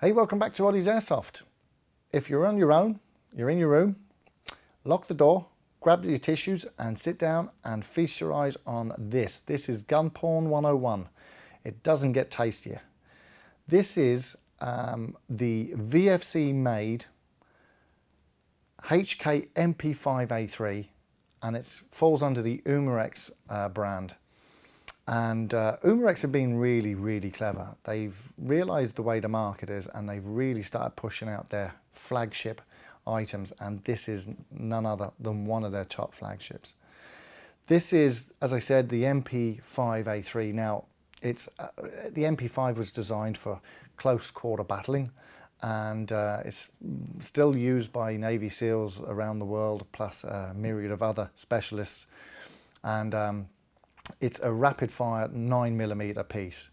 Hey, welcome back to Oddie's Airsoft. If you're on your own, you're in your room, lock the door, grab your tissues and sit down and feast your eyes on this. This is Gun Porn 101. It doesn't get tastier. This is the VFC made HK MP5A3 and it falls under the Umarex brand. And Umarex have been really clever. They've realized the way the market is and they've really started pushing out their flagship items, and this is none other than one of their top flagships. This is, as I said, the MP5A3. Now, it's the MP5 was designed for close quarter battling, and it's still used by Navy SEALs around the world, plus a myriad of other specialists. And it's a rapid fire 9mm piece,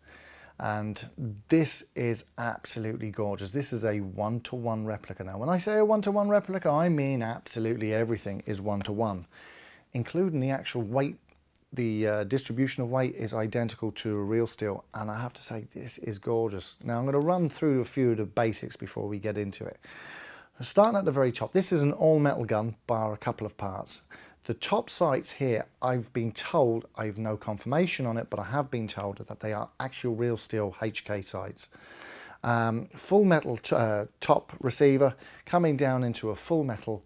and this is absolutely gorgeous. This is a 1-to-1 replica. Now when I say a 1-to-1 replica, I mean absolutely everything is 1-to-1, including the actual weight. The distribution of weight is identical to a real steel, and I have to say this is gorgeous. Now I'm going to run through a few of the basics before we get into it. Starting at the very top, this is an all metal gun bar a couple of parts. The top sights here, I've been told, I have no confirmation on it, but I have been told that they are actual real steel HK sights. Full metal top receiver coming down into a full metal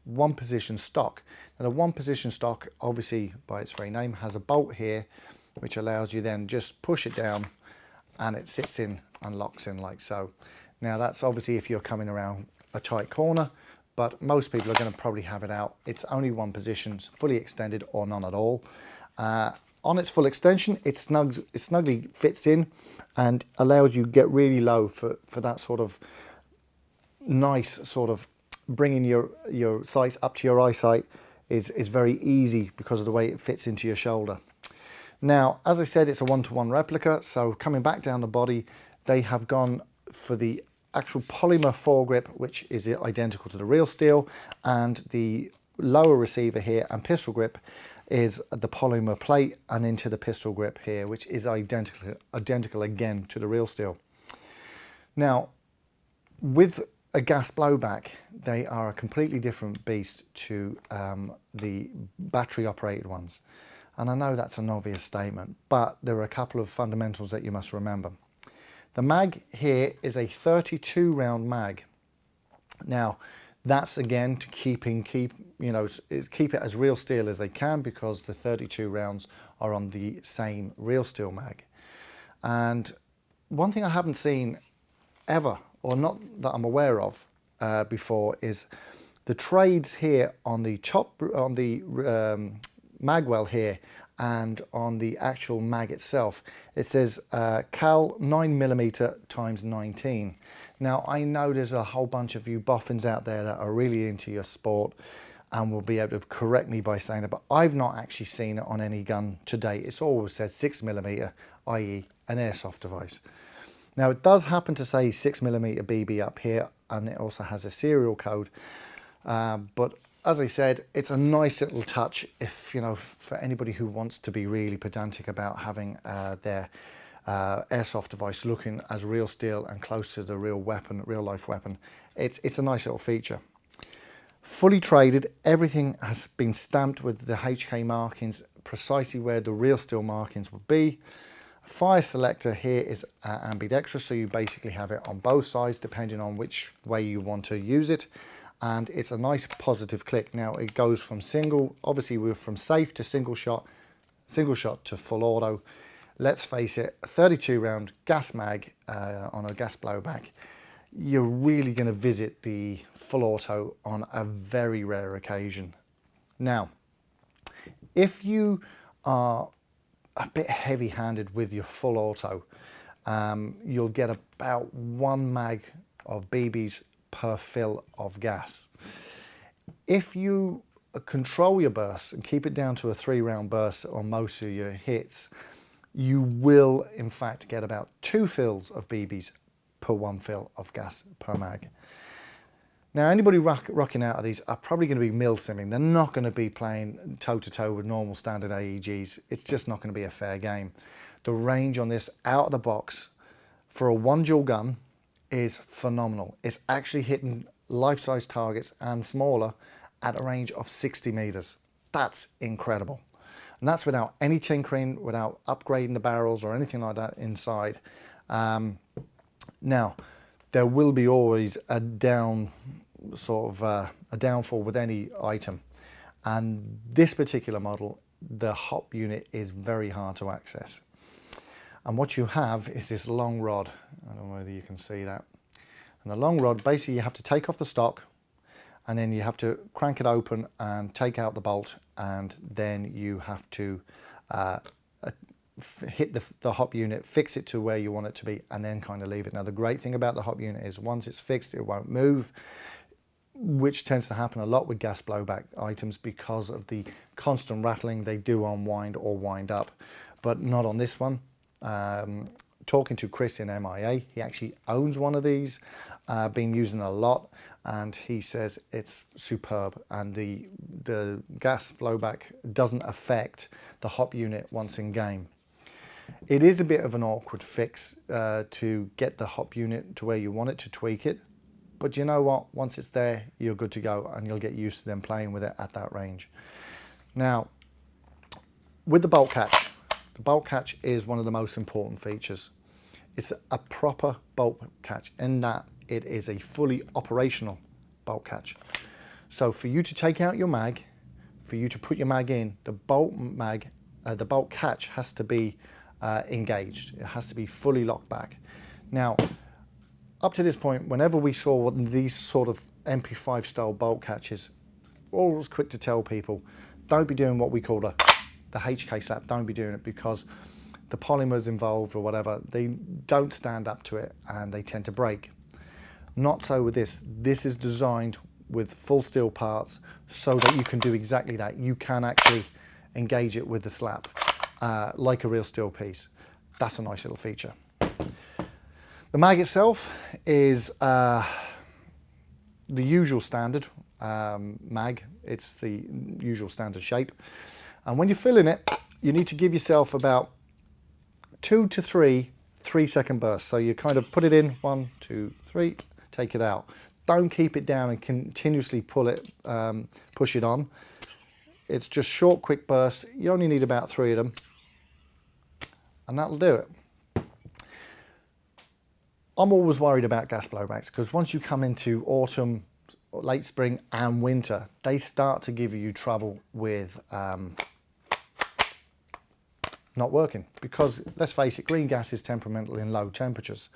one position stock. Now the one position stock, obviously by its very name, has a bolt here, which allows you then just push it down and it sits in and locks in like so. Now that's obviously if you're coming around a tight corner, but most people are going to probably have it out. It's only one position, fully extended or none at all. On its full extension, it snugly fits in and allows you to get really low for that sort of nice sort of bringing your sights up to your eyesight is very easy because of the way it fits into your shoulder. Now, as I said, it's a 1-to-1 replica, so coming back down the body, they have gone for the actual polymer foregrip, which is identical to the real steel, and the lower receiver here and pistol grip is the polymer plate and into the pistol grip here, which is identical again to the real steel. Now, with a gas blowback, they are a completely different beast to the battery operated ones. And I know that's an obvious statement, but there are a couple of fundamentals that you must remember. The mag here is a 32 round mag. Now that's again to keep it as real steel as they can, because the 32 rounds are on the same real steel mag. And one thing I haven't seen ever, or not that I'm aware of before, is the trades here on the mag well here and on the actual mag itself. It says cal 9mm times 19. Now I know there's a whole bunch of you boffins out there that are really into your sport and will be able to correct me by saying it, but I've not actually seen it on any gun to date. It's always said 6mm, i.e. an airsoft device. Now it does happen to say 6mm BB up here, and it also has a serial code, but as I said, it's a nice little touch if, for anybody who wants to be really pedantic about having their airsoft device looking as real steel and close to the real weapon, real life weapon. It's a nice little feature. Fully traded, everything has been stamped with the HK markings precisely where the real steel markings would be. Fire selector here is ambidextrous, so you basically have it on both sides depending on which way you want to use it. And it's a nice positive click. Now it goes from single, obviously we're from safe to single shot to full auto. Let's face it, a 32 round gas mag on a gas blowback, you're really going to visit the full auto on a very rare occasion. Now, if you are a bit heavy handed with your full auto, you'll get about 1 mag of BBs per fill of gas. If you control your bursts and keep it down to a 3-round burst on most of your hits, you will in fact get about 2 fills of BBs per 1 fill of gas per mag. Now anybody rocking out of these are probably going to be mil-simming. They're not going to be playing toe-to-toe with normal standard AEGs. It's just not going to be a fair game. The range on this out of the box for a 1 dual gun is phenomenal. It's actually hitting life-size targets and smaller at a range of 60 meters. That's incredible. And that's without any tinkering, without upgrading the barrels or anything like that inside. Now, there will be always a downfall with any item. And this particular model, the hop unit is very hard to access. And what you have is this long rod. I don't know whether you can see that. And the long rod, basically you have to take off the stock, and then you have to crank it open and take out the bolt, and then you have to hit the hop unit, fix it to where you want it to be, and then kind of leave it. Now the great thing about the hop unit is once it's fixed, it won't move, which tends to happen a lot with gas blowback items because of the constant rattling they do unwind or wind up, but not on this one. Talking to Chris in MIA, he actually owns one of these, been using a lot, and he says it's superb, and the gas blowback doesn't affect the hop unit once in game. It is a bit of an awkward fix to get the hop unit to where you want it, to tweak it, but you know what, once it's there you're good to go, and you'll get used to them playing with it at that range. Now with the bolt catch, the bolt catch is one of the most important features. It's a proper bolt catch in that it is a fully operational bolt catch. So for you to take out your mag, for you to put your mag in, the bolt catch has to be engaged. It has to be fully locked back. Now, up to this point, whenever we saw these sort of MP5 style bolt catches, always quick to tell people, don't be doing what we call the HK slap. Don't be doing it, because the polymers involved or whatever, they don't stand up to it and they tend to break. Not so with this. This is designed with full steel parts so that you can do exactly that. You can actually engage it with the slap like a real steel piece. That's a nice little feature. The mag itself is the usual standard mag. It's the usual standard shape. And when you're filling it, you need to give yourself about 2 to 3 3-second bursts. So you kind of put it in, 1, 2, 3, take it out. Don't keep it down and continuously pull it, push it on. It's just short, quick bursts. You only need about 3 of them, and that'll do it. I'm always worried about gas blowbacks, because once you come into autumn, late spring and winter, they start to give you trouble with not working, because let's face it, green gas is temperamental in low temperatures.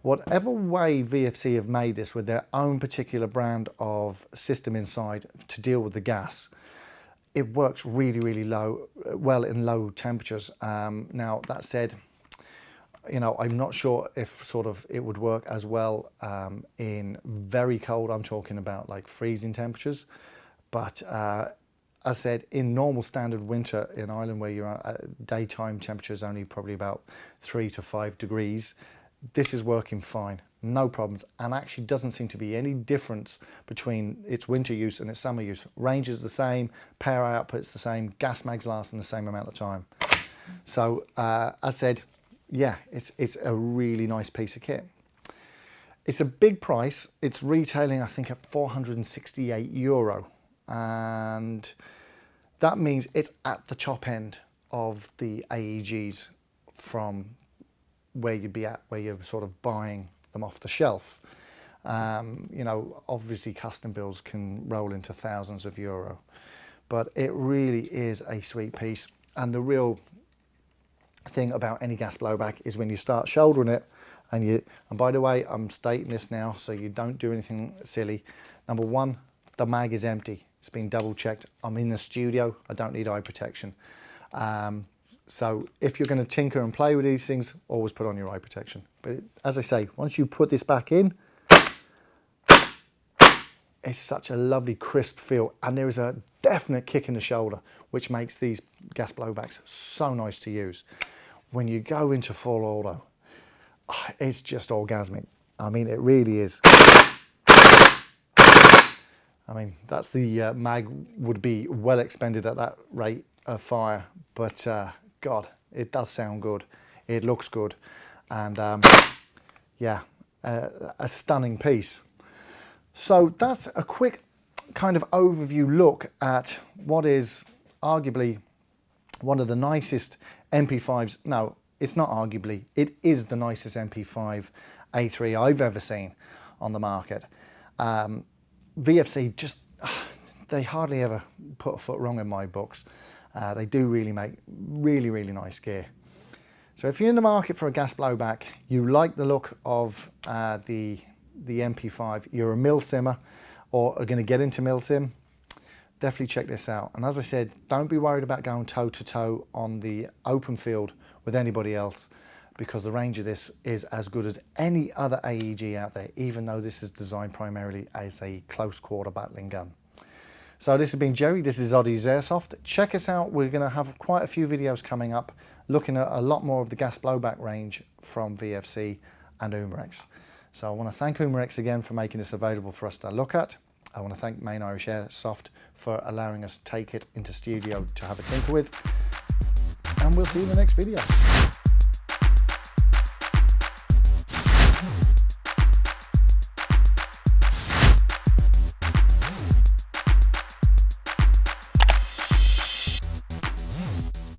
Whatever way VFC have made this with their own particular brand of system inside to deal with the gas, it works really well in low temperatures. Now that said, you know, I'm not sure if it would work as well in very cold. I'm talking about like freezing temperatures, but as I said, in normal standard winter in Ireland, where your daytime temperature is only probably about 3 to 5 degrees, this is working fine, no problems, and actually doesn't seem to be any difference between its winter use and its summer use. Range is the same, power output's the same, gas mags lasting the same amount of time. So as I said, yeah, it's a really nice piece of kit. It's a big price. It's retailing, I think, at €468, and that means it's at the top end of the AEGs from where you'd be at, where you're sort of buying them off the shelf. You know, obviously custom builds can roll into thousands of euro, but it really is a sweet piece. And the real thing about any gas blowback is when you start shouldering it, and by the way, I'm stating this now so you don't do anything silly. Number one, the mag is empty. It's been double checked. I'm in the studio. I don't need eye protection. So if you're going to tinker and play with these things, always put on your eye protection. But as I say, once you put this back in, it's such a lovely crisp feel, and there is a definite kick in the shoulder, which makes these gas blowbacks so nice to use. When you go into full auto, it's just orgasmic. I mean, it really is. I mean, that's the mag would be well expended at that rate of fire, but God, it does sound good. It looks good, and yeah, a stunning piece. So that's a quick kind of overview look at what is arguably one of the nicest MP5s. No, it's not arguably, it is the nicest MP5A3 I've ever seen on the market. VFC, just, they hardly ever put a foot wrong in my books. They do really make really nice gear. So if you're in the market for a gas blowback, you like the look of the MP5, you're a milsimmer or are going to get into milsim, definitely check this out. And as I said, don't be worried about going toe to toe on the open field with anybody else, because the range of this is as good as any other AEG out there, even though this is designed primarily as a close quarter battling gun. So this has been Jerry, this is Oddie's Airsoft. Check us out, we're going to have quite a few videos coming up looking at a lot more of the gas blowback range from VFC and Umarex. So I want to thank Umarex again for making this available for us to look at. I want to thank Main Irish Airsoft for allowing us to take it into studio to have a tinker with. And we'll see you in the next video.